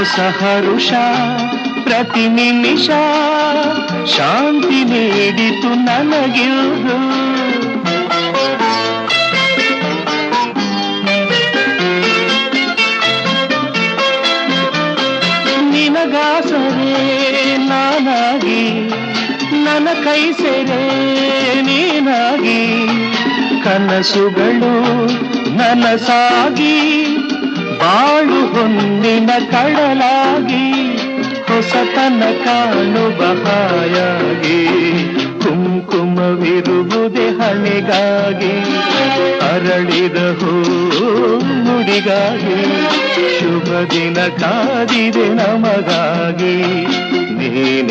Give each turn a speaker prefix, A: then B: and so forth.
A: ಹೊಸ ಹರುಷ ಪ್ರತಿ ನಿಮಿಷ ಶಾಂತಿ ನೀಡಿತು ನನಗಿರುವುದು. ನಿನಗಾಸರೆ ನಾನಾಗಿ ನನ್ನ ಕೈ ಸೆರೆ ನೀನಾಗಿ ಕನಸುಗಳು ನನಸಾಗಿ ಬಾಳು ಹೊನ್ನಿನ ಕಡಲಾಗಿ ಹೊಸತನ ಕಾಣುವ ಹಾಯಾಗಿ ಕುಂಕುಮವಿರುವುದೇ ಹಣೆಗಾಗಿ ಅರಳಿದ ಹೂ ನುಡಿಗಾಗಿ ಶುಭ ದಿನ ಕಾದಿದೆ ನಮಗಾಗಿ ನೀನೆ